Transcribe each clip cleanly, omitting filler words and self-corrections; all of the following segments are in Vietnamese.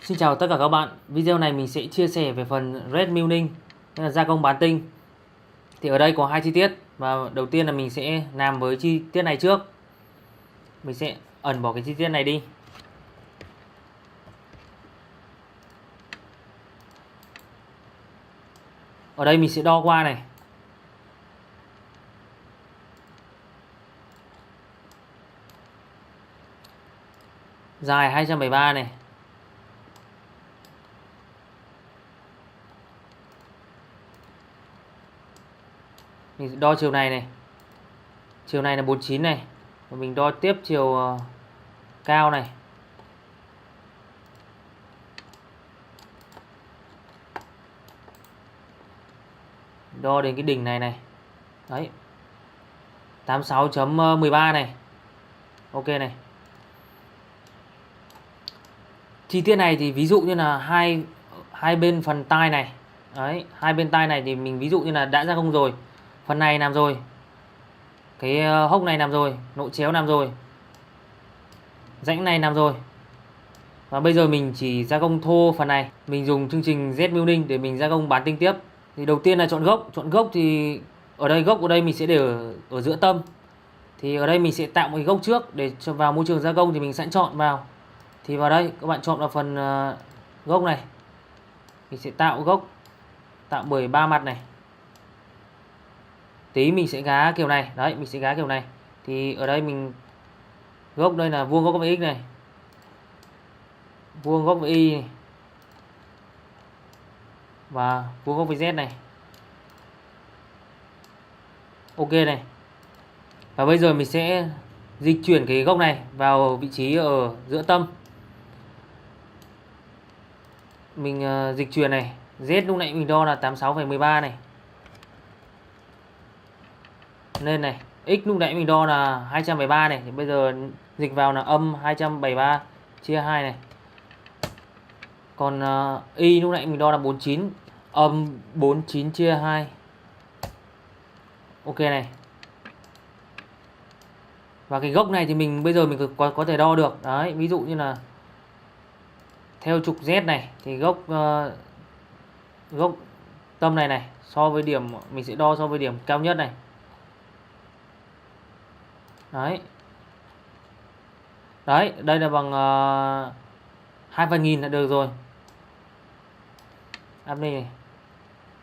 Xin chào tất cả các bạn. Video này mình sẽ chia sẻ về phần red milling, tức là gia công bán tinh. Thì ở đây có hai chi tiết, và đầu tiên là mình sẽ làm với chi tiết này trước. Mình sẽ ẩn bỏ cái chi tiết này đi. Ở đây mình sẽ đo qua này. Dài 273 này. Mình sẽ đo chiều này này. Chiều này là 49 này. Và mình đo tiếp chiều cao này. Đo đến cái đỉnh này này. Đấy. 86.13 này. Ok này. Chi tiết này thì ví dụ như là hai bên phần tai này. Đấy, hai bên tai này thì mình ví dụ như là đã gia công rồi. Phần này làm rồi. Cái hốc này làm rồi, nội chéo làm rồi. Rãnh này làm rồi. Và bây giờ mình chỉ gia công thô phần này. Mình dùng chương trình Z Milling để mình gia công bán tinh tiếp. Thì đầu tiên là chọn gốc. Chọn gốc thì gốc ở đây mình sẽ để ở giữa tâm. Thì ở đây mình sẽ tạo một cái gốc trước để cho vào môi trường gia công thì mình sẽ chọn vào. Thì vào đây các bạn chọn vào phần gốc này. Mình sẽ tạo gốc, tạo bởi 3 mặt này. Tí mình sẽ gá kiểu này. Đấy, mình sẽ gá kiểu này. Thì ở đây mình gốc đây là vuông gốc với x này, vuông gốc với y này, và vuông gốc với z này. Ok này. Và bây giờ mình sẽ dịch chuyển cái gốc này vào vị trí ở giữa tâm. Mình dịch chuyển này. Z lúc nãy mình đo là 86,13 này. Lên này. X lúc nãy mình đo là 273 này. Thì bây giờ dịch vào là âm 273 chia 2 này. Còn y lúc nãy mình đo là 49. Âm 49 chia 2. Ok này. Và cái gốc này thì mình bây giờ mình có thể đo được. Đấy, ví dụ như là theo trục Z này thì gốc tâm này này so với điểm mình sẽ đo so với điểm cao nhất này. Đấy. Đấy, đây là bằng 2/1000 là được rồi. Áp đây này.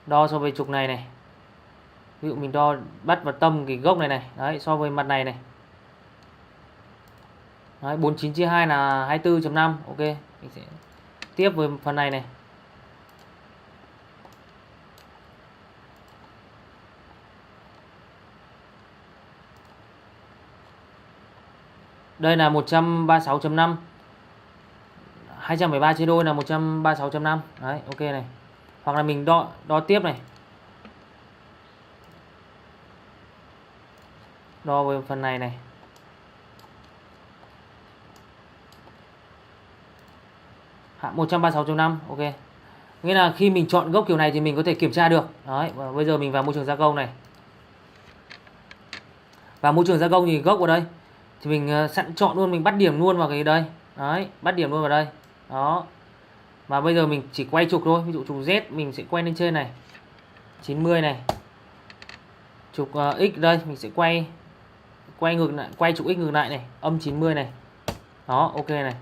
Đo so với trục này này. Ví dụ mình đo bắt vào tâm cái gốc này này. Đấy, so với mặt này này. Đấy, 49 chia 2 là 24.5. Ok, mình sẽ tiếp với phần này này. Đây là 136.5. 213 chia đôi là 136.5. Đấy, ok này. Hoặc là mình đo tiếp này. Đo với phần này này. Hạ 136.5. Ok. Nghĩa là khi mình chọn gốc kiểu này thì mình có thể kiểm tra được. Đấy, và bây giờ mình vào môi trường gia công này. Vào môi trường gia công thì gốc ở đây thì mình sẵn chọn luôn, mình bắt điểm luôn vào cái đây. Đấy, bắt điểm luôn vào đây. Đó. Và bây giờ mình chỉ quay trục thôi. Ví dụ trục Z mình sẽ quay lên trên này 90 này. Trục X đây mình sẽ quay ngược lại, quay trục X ngược lại này, âm 90 này. Đó, ok này.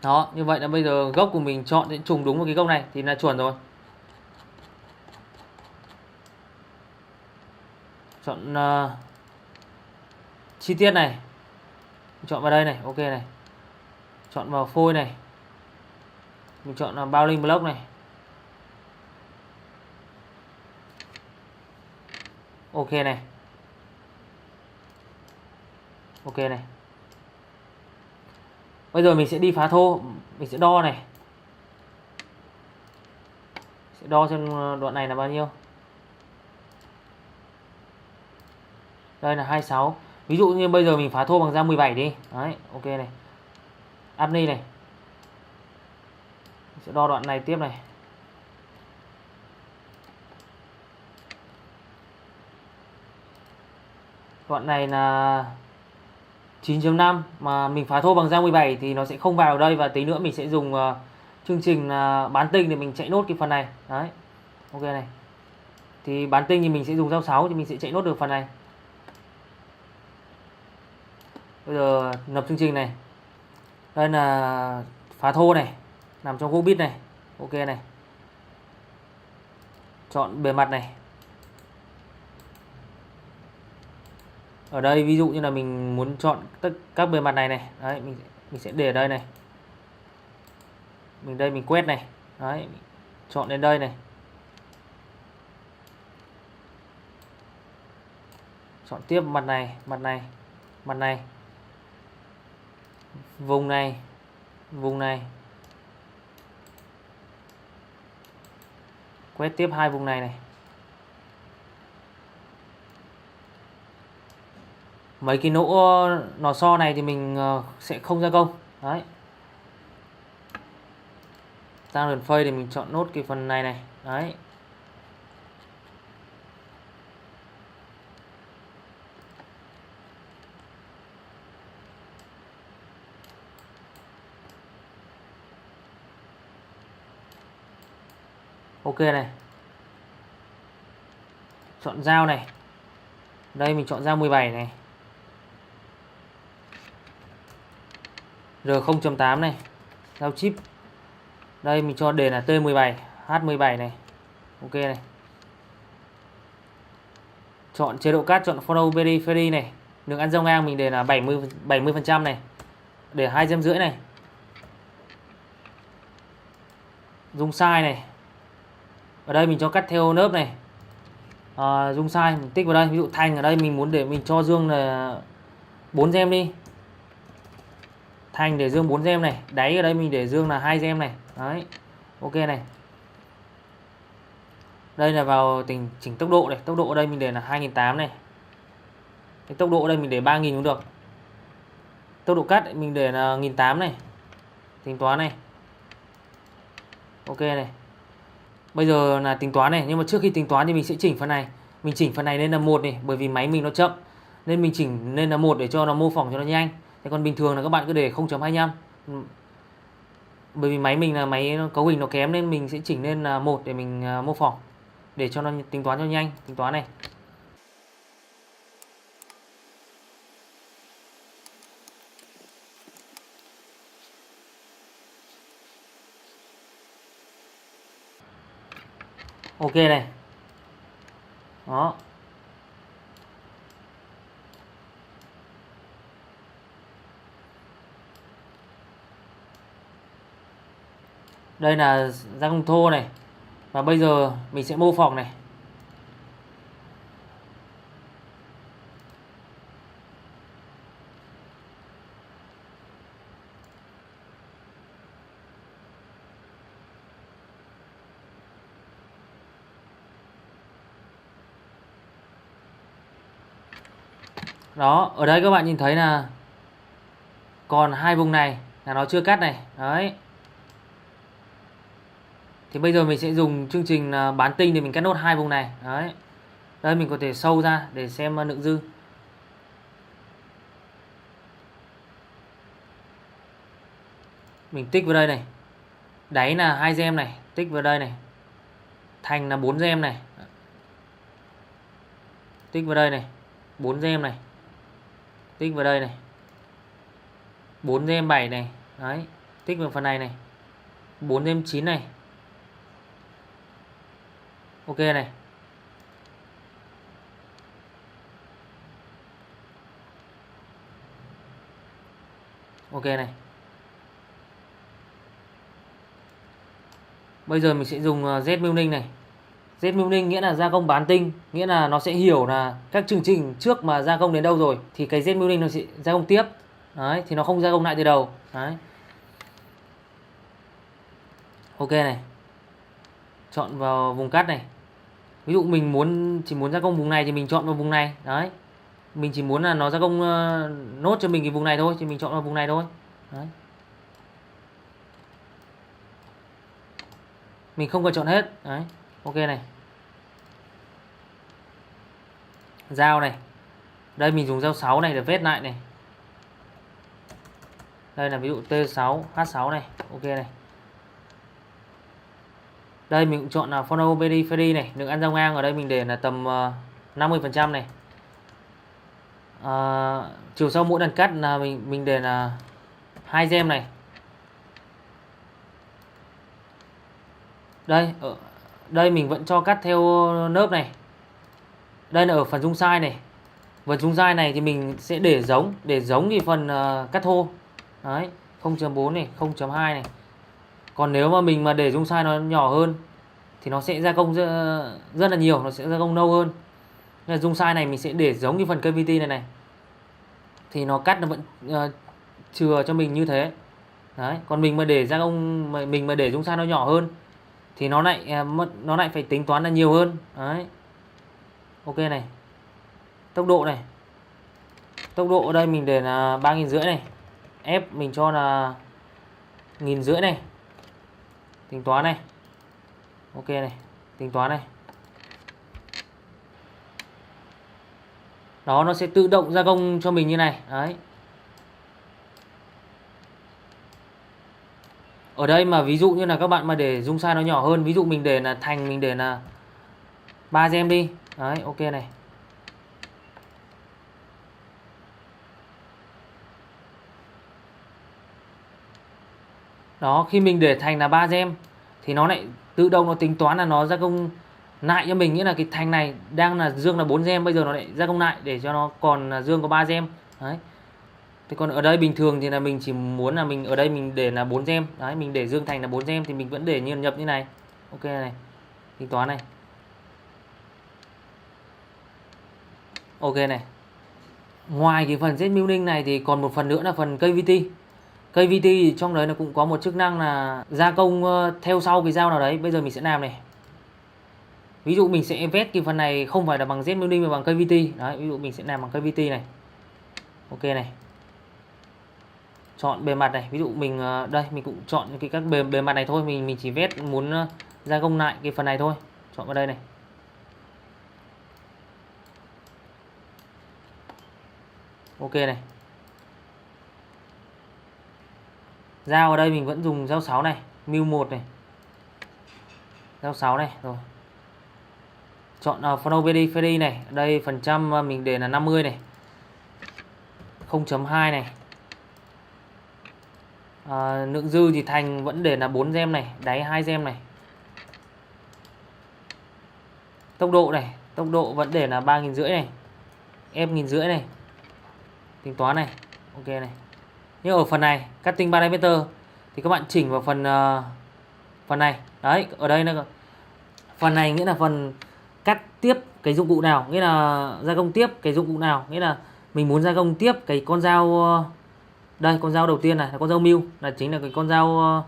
Đó, như vậy là bây giờ gốc của mình chọn sẽ trùng đúng vào cái gốc này thì là chuẩn rồi. Chọn chi tiết này. Chọn vào đây này, ok này. Chọn vào phôi này. Mình chọn là bao link block này. Ok này. Ok này. Bây giờ mình sẽ đi phá thô, mình sẽ đo này. Sẽ đo xem đoạn này là bao nhiêu. Đây là 26. Ví dụ như bây giờ mình phá thô bằng da 17 đi. Đấy, ok này. Áp ni này. Mình sẽ đo đoạn này tiếp này. Đoạn này là 9.5 mà mình phá thô bằng dao 17 thì nó sẽ không vào đây, và tí nữa mình sẽ dùng chương trình bán tinh để mình chạy nốt cái phần này. Đấy. Ok này. Thì bán tinh thì mình sẽ dùng dao 6 thì mình sẽ chạy nốt được phần này. Bây giờ lập chương trình này. Đây là phá thô này, nằm trong gốc bit này. Ok này. Chọn bề mặt này. Ở đây ví dụ như là mình muốn chọn tất các bề mặt này này. Đấy, mình sẽ để ở đây này. Mình quét này. Đấy, chọn đến đây này. Chọn tiếp mặt này, mặt này, mặt này. Vùng này, vùng này. Quét tiếp hai vùng này này. Mấy cái lỗ nò xo này thì mình sẽ không gia công. Đấy. Tăng lần phây để mình chọn nốt cái phần này này. Đấy. Ok này. Chọn dao này. Đây mình chọn dao 17 này. R0.8 này. Dao chip. Đây mình cho đề là T17, H17 này. Ok này. Chọn chế độ cắt, chọn follow very này. Đường ăn dao ngang mình để là 70% này. Để 2 giây rưỡi này. Dung size này. Ở đây mình cho cắt theo nớp này. Dung size mình tích vào đây. Ví dụ thành ở đây mình muốn để mình cho dương là 4 gem đi. Thành để dương 4 gem này. Đáy ở đây mình để dương là 2 gem này. Đấy. Ok này. Đây là vào chỉnh tốc độ này. Tốc độ ở đây mình để là 2008 này. Cái tốc độ ở đây mình để 3000 cũng được. Tốc độ cắt mình để là 1008 này. Tính toán này. Ok này. Bây giờ là tính toán này, nhưng mà trước khi tính toán thì mình sẽ chỉnh phần này. Mình chỉnh phần này lên là 1 này, bởi vì máy mình nó chậm nên mình chỉnh lên là 1 để cho nó mô phỏng cho nó nhanh. Thế còn bình thường là các bạn cứ để 0.25. Bởi vì máy mình là máy cấu hình nó kém nên mình sẽ chỉnh lên là 1 để mình mô phỏng để cho nó tính toán cho nhanh. Tính toán này. Ok này. Đó. Đây là gia công thô này. Và bây giờ mình sẽ mô phỏng này. Đó, ở đây các bạn nhìn thấy là còn hai vùng này là nó chưa cắt này. Đấy. Thì bây giờ mình sẽ dùng chương trình bán tinh để mình cắt nốt hai vùng này. Đấy. Đây mình có thể sâu ra để xem lượng dư. Mình tích vào đây này. Đáy là 2 gem này, tích vào đây này. Thành là 4 gem này. Tích vào đây này. 4 gem này. Tích vào đây này. 4 gem 7 này. Đấy, tích vào phần này này. 4 gem 9 này. Ok này. Ok này. Bây giờ mình sẽ dùng Z Milling này. Z Milling nghĩa là gia công bán tinh, nghĩa là nó sẽ hiểu là các chương trình trước mà gia công đến đâu rồi thì cái Z Milling nó sẽ gia công tiếp. Đấy, thì nó không gia công lại từ đầu. Đấy. Ok này. Chọn vào vùng cắt này. Ví dụ mình chỉ muốn gia công vùng này thì mình chọn vào vùng này. Đấy. Mình chỉ muốn là nó gia công nốt cho mình cái vùng này thôi thì mình chọn vào vùng này thôi. Đấy. Mình không cần chọn hết. Đấy. Ok này. Dao này. Đây mình dùng dao 6 này để vết lại này. Đây là ví dụ T6 H6 này, ok này. Đây mình cũng chọn là follow Berry này, đường ăn giao ngang ở đây mình để là tầm 50% này. Chiều sâu mỗi lần cắt là mình để là 2 gem này. Đây ở đây mình vẫn cho cắt theo nớp này. Đây là ở phần dung sai này. Phần dung sai này thì mình sẽ để giống cái phần cắt thô. Đấy, 0.4 này, 0.2 này. Còn nếu mà mình mà để dung sai nó nhỏ hơn thì nó sẽ gia công rất là nhiều, nó sẽ gia công lâu hơn. Nên là dung sai này mình sẽ để giống cái phần KVT này này. Thì nó cắt nó vẫn chừa cho mình như thế. Đấy, còn mình mà để gia công mình mà để dung sai nó nhỏ hơn thì nó lại phải tính toán là nhiều hơn. Đấy. Ok này. Tốc độ này. Tốc độ ở đây mình để là 3.500 này. F mình cho là 1.500 này. Tính toán này. Ok này, tính toán này. Đó, nó sẽ tự động gia công cho mình như này. Đấy. Ở đây mà ví dụ như là các bạn mà để dung sai nó nhỏ hơn, ví dụ mình để là thành mình để là 3 gem đi. Đấy, ok này. Đó, khi mình để thành là 3 gem thì nó lại tự động nó tính toán là nó gia công lại cho mình, nghĩa là cái thành này đang là dương là 4 gem, bây giờ nó lại gia công lại để cho nó còn là dương có 3 gem. Đấy. Thế còn ở đây bình thường thì là mình chỉ muốn là mình ở đây mình để là 4 gem. Đấy, mình để dương thành là 4 gem thì mình vẫn để như nhập như này. Ok này. Tính toán này. Ok này. Ngoài cái phần Z Milling này thì còn một phần nữa là phần KVT. KVT thì trong đấy nó cũng có một chức năng là gia công theo sau cái dao nào đấy. Bây giờ mình sẽ làm này. Ví dụ mình sẽ vét cái phần này không phải là bằng Z Milling mà bằng KVT. Đấy, ví dụ mình sẽ làm bằng KVT này. Ok này. Chọn bề mặt này, ví dụ mình đây mình cũng chọn các bề mặt này thôi, mình chỉ vét muốn gia công lại cái phần này thôi. Chọn vào đây này. Ok này. Dao ở đây mình vẫn dùng dao 6 này, Miu 1 này. Dao 6 này rồi. Chọn Follow Berry này, đây phần trăm mình để là 50 này. 0.2 này. Lượng dư thì thành vẫn để là 4 gem này, đáy 2 gem này. Tốc độ này, tốc độ vẫn để là 3.500 này. F 1.500 này. Tính toán này. Ok này. Nhưng ở phần này cutting parameter thì các bạn chỉnh vào phần này. Đấy, ở đây là phần này nghĩa là phần cắt tiếp cái dụng cụ nào, nghĩa là gia công tiếp cái dụng cụ nào, nghĩa là mình muốn gia công tiếp cái con dao đây, con dao đầu tiên này là con dao Miu, là chính là cái con dao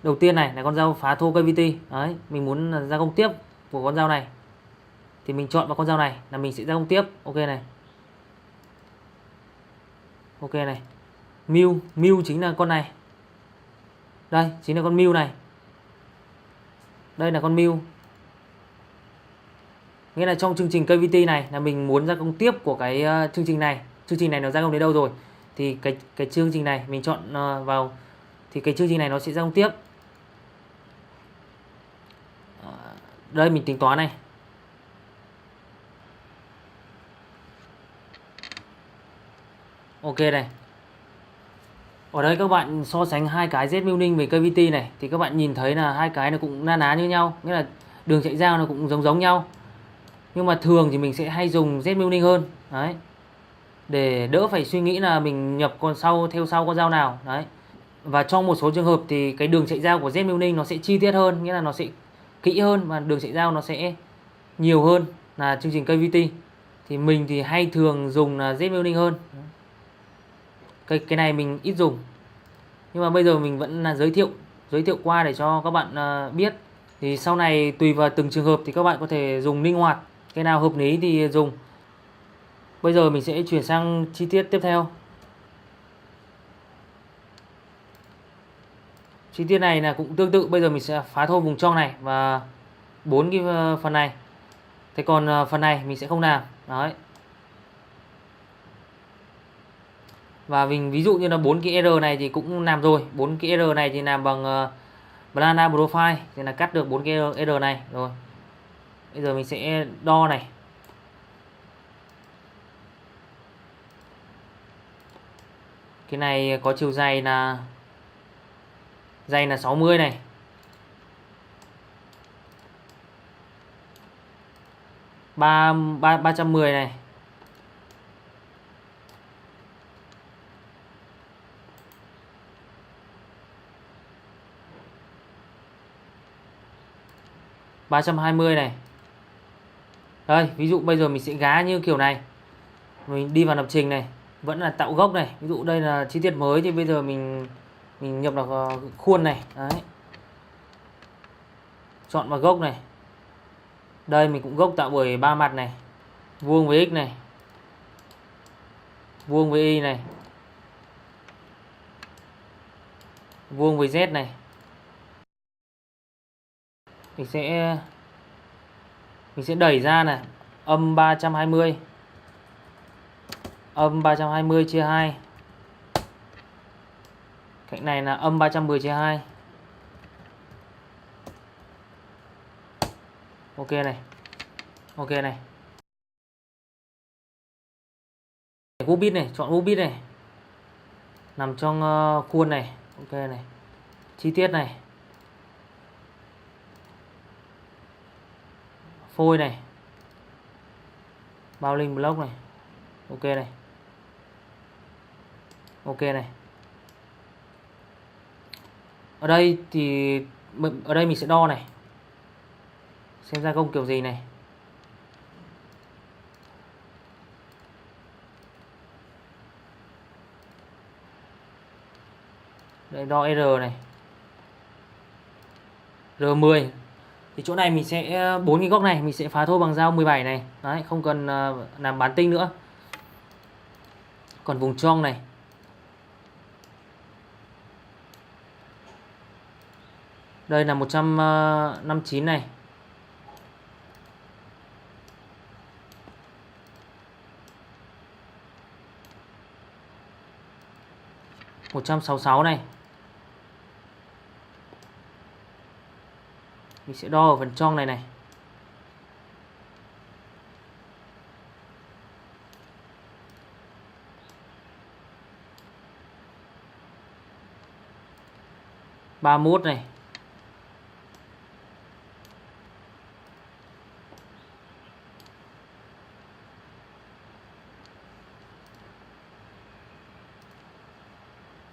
đầu tiên này là con dao phá thô KVT. Đấy, mình muốn gia công tiếp của con dao này thì mình chọn vào con dao này là mình sẽ gia công tiếp. Ok này. Ok này. Miu chính là con này. Đây, chính là con Miu này. Đây là con Miu. Nghĩa là trong chương trình KVT này là mình muốn gia công tiếp của cái chương trình này. Chương trình này nó gia công đến đâu rồi thì cái chương trình này mình chọn vào thì cái chương trình này nó sẽ gia công tiếp. Đây mình tính toán này. Ok này. Ở đây các bạn so sánh hai cái Z Milling với KVT này thì các bạn nhìn thấy là hai cái nó cũng na ná như nhau, nghĩa là đường chạy dao nó cũng giống nhau. Nhưng mà thường thì mình sẽ hay dùng Z Milling hơn. Đấy. Để đỡ phải suy nghĩ là mình nhập theo sau con dao nào. Đấy. Và trong một số trường hợp thì cái đường chạy dao của Z Milling nó sẽ chi tiết hơn, nghĩa là nó sẽ kỹ hơn và đường chạy dao nó sẽ nhiều hơn là chương trình KVT. Thì mình thì hay thường dùng là Z Milling hơn. Cái này mình ít dùng. Nhưng mà bây giờ mình vẫn là giới thiệu qua để cho các bạn biết. Thì sau này tùy vào từng trường hợp thì các bạn có thể dùng linh hoạt, cái nào hợp lý thì dùng. Bây giờ mình sẽ chuyển sang chi tiết tiếp theo. Chi tiết này là cũng tương tự, bây giờ mình sẽ phá thô vùng trong này và 4 cái phần này. Thế còn phần này mình sẽ không làm. Đấy. Và mình ví dụ như là 4 cái error này thì cũng làm rồi. 4 cái error này thì làm bằng Banana Profile thì là cắt được 4 cái error này rồi. Bây giờ mình sẽ đo này. Cái này có chiều dày là 60 này. ba 310 này. Ba trăm hai mươi này. Đây, ví dụ bây giờ mình sẽ gá như kiểu này. Mình đi vào lập trình này, vẫn là tạo gốc này. Ví dụ đây là chi tiết mới thì bây giờ mình nhập vào khuôn này. Đấy. Chọn vào gốc này. Đây mình cũng gốc tạo bởi 3 mặt này. Vuông với x này. Vuông với y này. Vuông với z này. Mình sẽ đẩy ra này, âm 320. Âm 320 chia 2. Cạnh này là âm 310 chia 2. Ok này. Ok này. Group bit này, chọn group bit này. Nằm trong khuôn này. Ok này. Chi tiết này. Phôi này. Bounding block này. Ok này. Ok này. Ở đây mình sẽ đo này. Xem ra công kiểu gì này. Đây đo R này. R10. Thì chỗ này mình sẽ 4 cái góc này mình sẽ phá thô bằng dao 17 này. Đấy, không cần làm bán tinh nữa. Còn vùng trong này. Đây là 159 này. Một trăm sáu sáu này. Mình sẽ đo ở phần trong này này. Ba mốt này.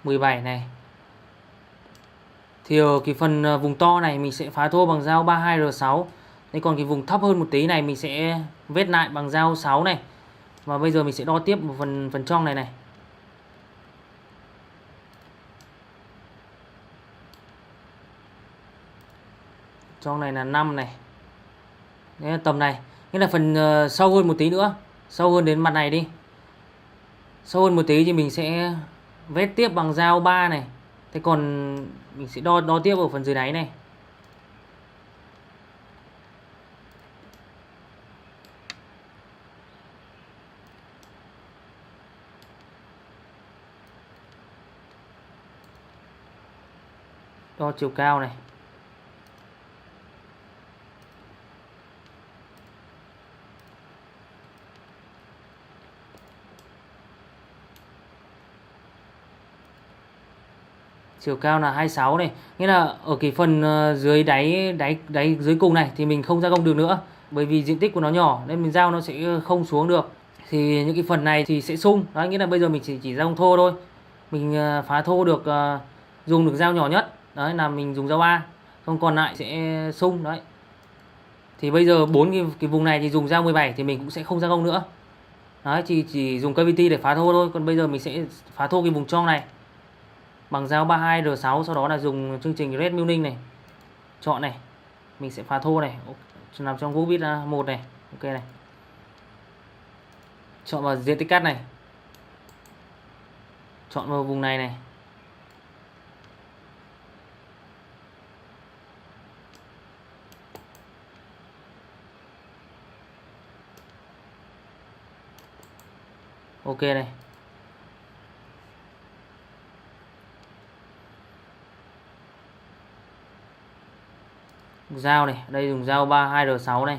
Mười bảy này. Thì ở cái phần vùng to này mình sẽ phá thô bằng dao 32R6. Thế còn cái vùng thấp hơn một tí này mình sẽ vết lại bằng dao 6 này. Và bây giờ mình sẽ đo tiếp một phần trong này này. Trong này là 5 này. Đấy là tầm này. Nghĩa là phần sâu hơn một tí nữa. Sâu hơn đến mặt này đi. Sâu hơn một tí thì mình sẽ vết tiếp bằng dao 3 này. Thế còn mình sẽ đo tiếp ở phần dưới đáy này. Đo chiều cao này. Chiều cao là 26 này. Nghĩa là ở cái phần dưới đáy dưới cùng này thì mình không gia công được nữa. Bởi vì diện tích của nó nhỏ nên mình dao nó sẽ không xuống được. Thì những cái phần này thì sẽ sung. Đó, nghĩa là bây giờ mình chỉ gia công thô thôi. Mình phá thô được, dùng được dao nhỏ nhất. Đấy là mình dùng dao A. Không còn lại sẽ sung. Đấy. Thì bây giờ 4 cái vùng này thì dùng dao 17 thì mình cũng sẽ không gia công nữa. Đấy, chỉ dùng cavity để phá thô thôi. Còn bây giờ mình sẽ phá thô cái vùng trong này bằng dao 32R6, sau đó là dùng chương trình Red Milling này. Chọn này. Mình sẽ phá thô này, nằm trong group bit 1 này. Ok này. Chọn vào diện tích cắt này. Chọn vào vùng này này. Ok này. dao này, đây dùng dao 32R6 này,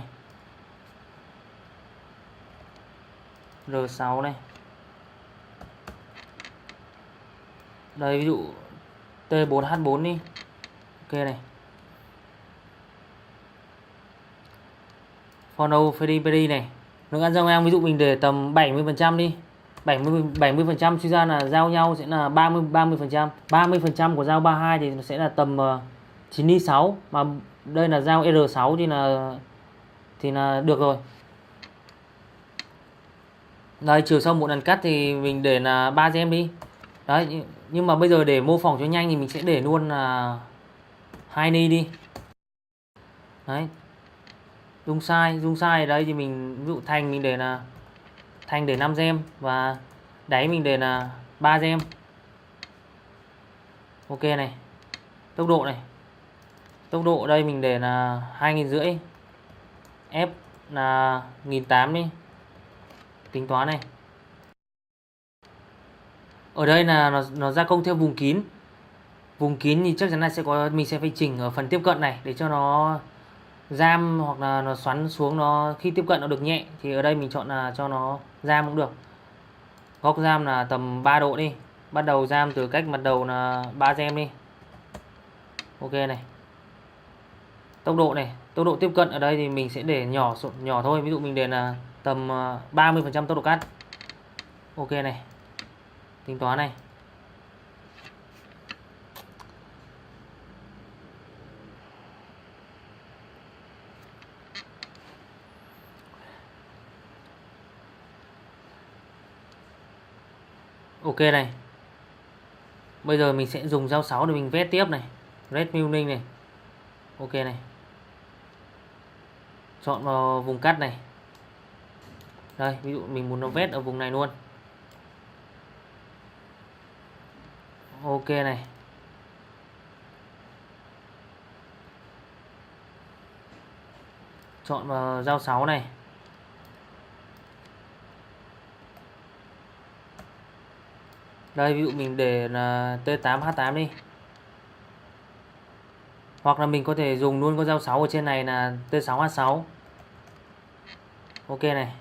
R6 này, đây ví dụ T4H4 đi, ok này, Phono Peri này, lượng ăn dao ngang ví dụ mình để tầm 70% đi, 70% suy ra là giao nhau sẽ là 30%, 30% của dao 32 thì nó sẽ là tầm 9x6, mà đây là dao R6 thì là được rồi. Đây chiều sâu một lần cắt thì mình để là 3 gem đi. Đấy, nhưng mà bây giờ để mô phỏng cho nhanh thì mình sẽ để luôn là 2 ni đi. Đấy. Dung sai ở đây thì mình ví dụ thành mình để là thành để 5 gem và đáy mình để là 3 gem. Ok này. Tốc độ này. Tốc độ ở đây mình để là 2.500. F là 1.800 đi. Tính toán này. Ở đây là nó gia công theo vùng kín. Vùng kín thì chắc chắn là mình sẽ phải chỉnh ở phần tiếp cận này để cho nó giam hoặc là nó xoắn xuống, nó khi tiếp cận nó được nhẹ, thì ở đây mình chọn là cho nó giam cũng được. Góc giam là tầm 3 độ đi. Bắt đầu giam từ cách mặt đầu là 3 gem đi. Ok này. Tốc độ này, tốc độ tiếp cận ở đây thì mình sẽ để nhỏ thôi, ví dụ mình để là tầm 30% tốc độ cắt. Ok này. Tính toán này. Ok này. Bây giờ mình sẽ dùng dao 6 để mình vét tiếp này. Red Milling này. Ok này. Chọn vào vùng cắt này. Đây, ví dụ mình muốn nó vét ở vùng này luôn. Ok này. Chọn vào dao 6 này. Đây ví dụ mình để là T8H8 đi. Hoặc là mình có thể dùng luôn con dao 6 ở trên này là T6H6. Ok này.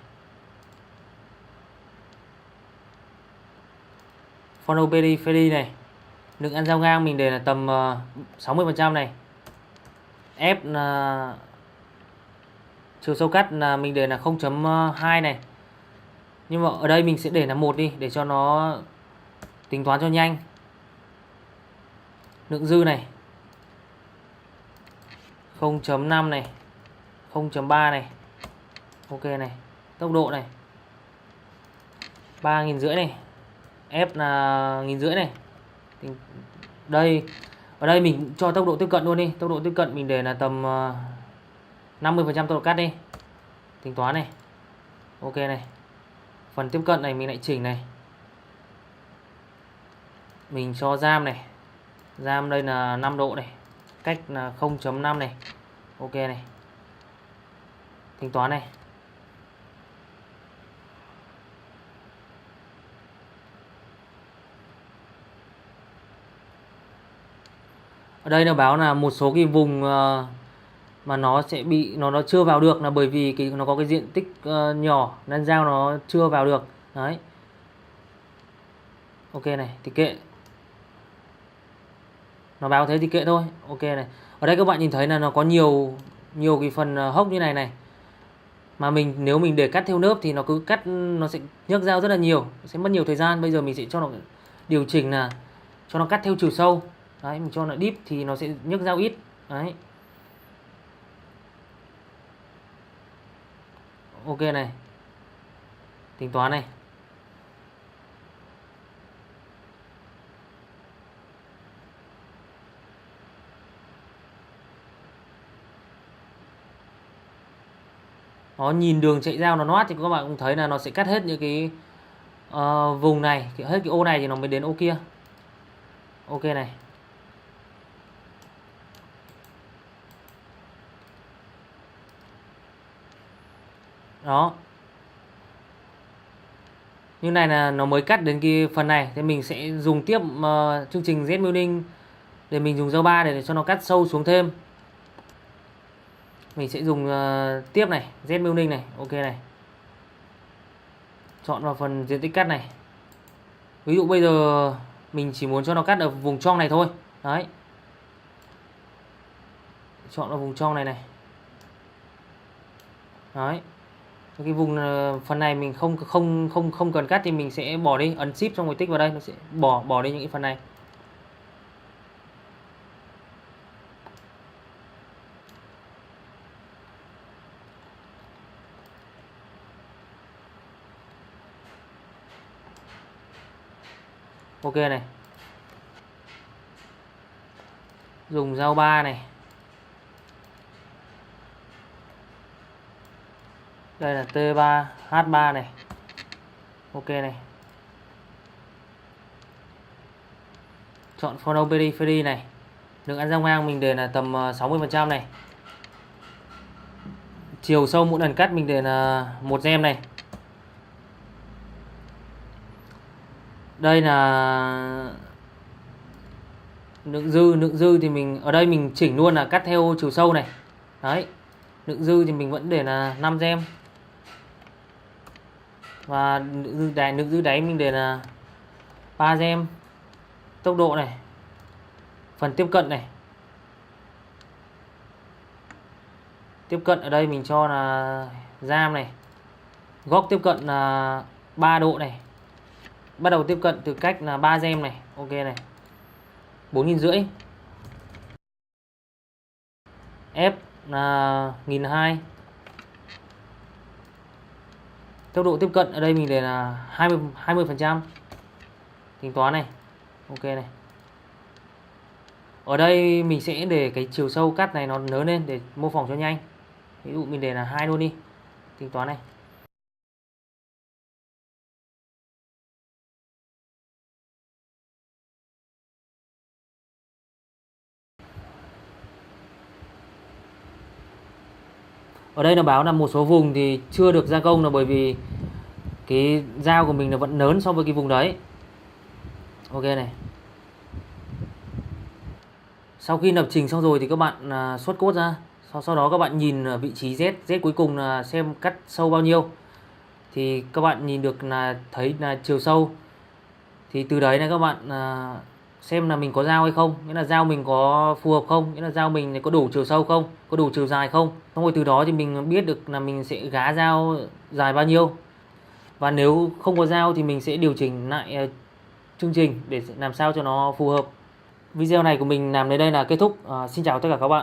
Phono Peri này. Lượng ăn dao ngang mình để là tầm 60% này. F là chiều sâu cắt là mình để là 0.2 này. Nhưng mà ở đây mình sẽ để là 1 đi để cho nó tính toán cho nhanh. Lượng dư này 0.5 này, 0.3 này. Ok này. Tốc độ này 3.500 này. F là 1.500 này. Đây, ở đây mình cho tốc độ tiếp cận luôn đi. Tốc độ tiếp cận mình để là tầm 50% tốc độ cắt đi. Tính toán này. Ok này. Phần tiếp cận này mình lại chỉnh này. Mình cho giam này. Giam đây là 5 độ này. Cách là 0.5 này. Ok này. Tính toán này. Ở đây nó báo là một số cái vùng mà nó sẽ bị nó chưa vào được là bởi vì nó có cái diện tích nhỏ nên dao nó chưa vào được. Đấy. Ok này, thì kệ. Nó báo thế thì kệ thôi. Ok này. Ở đây các bạn nhìn thấy là nó có nhiều cái phần hốc như này này. Mà nếu mình để cắt theo nớp thì nó cứ cắt, nó sẽ nhấc dao rất là nhiều, sẽ mất nhiều thời gian. Bây giờ mình sẽ cho nó điều chỉnh là cho nó cắt theo chiều sâu. Đấy, mình cho nó deep thì nó sẽ nhấc dao ít. Đấy. Ok này. Tính toán này. Nó nhìn đường chạy dao nó loát thì các bạn cũng thấy là nó sẽ cắt hết những cái vùng này, hết cái ô này thì nó mới đến ô kia. Ok này. Đó. Như này là nó mới cắt đến cái phần này. Thì mình sẽ dùng tiếp chương trình Z Milling để mình dùng dao 3 để cho nó cắt sâu xuống thêm. Mình sẽ dùng tiếp này, Z Milling này, ok này. Chọn vào phần diện tích cắt này. Ví dụ bây giờ mình chỉ muốn cho nó cắt ở vùng trong này thôi. Đấy. Chọn vào vùng trong này này. Đấy. Cái vùng phần này mình không cần cắt thì mình sẽ bỏ đi, ấn shift xong rồi tích vào đây, nó sẽ bỏ đi những cái phần này. Ok này. Dùng dao 3 này. Đây là T3, H3 này. Ok này. Chọn Follow Periphery này. Đường ăn rau ngang mình để là tầm 60% này. Chiều sâu mỗi lần cắt mình để là 1 gem này. Đây là lượng dư thì mình ở đây mình chỉnh luôn là cắt theo chiều sâu này. Đấy. Lượng dư thì mình vẫn để là 5 gem. Và lượng dư đáy mình để là 3 gem. Tốc độ này. Phần tiếp cận này. Tiếp cận ở đây mình cho là giam này. Góc tiếp cận là 3 độ này. Bắt đầu tiếp cận từ cách là 3 gem này. Ok này. 4.500. F là 1.200. Tốc độ tiếp cận ở đây mình để là 20%. Tính toán này. Ok này. Ở đây mình sẽ để cái chiều sâu cắt này nó lớn lên để mô phỏng cho nhanh. Ví dụ mình để là 2 luôn đi. Tính toán này. Ở đây nó báo là một số vùng thì chưa được gia công là bởi vì cái dao của mình là vẫn lớn so với cái vùng đấy. Ok này. Sau khi lập trình xong rồi thì các bạn xuất code ra. Sau đó các bạn nhìn vị trí Z cuối cùng là xem cắt sâu bao nhiêu. Thì các bạn nhìn được là thấy là chiều sâu. Thì từ đấy là các bạn xem là mình có dao hay không, nghĩa là dao mình có phù hợp không, nghĩa là dao mình có đủ chiều sâu không, có đủ chiều dài không. Xong rồi từ đó thì mình biết được là mình sẽ gá dao dài bao nhiêu. Và nếu không có dao thì mình sẽ điều chỉnh lại chương trình để làm sao cho nó phù hợp. Video này của mình làm đến đây là kết thúc. Xin chào tất cả các bạn.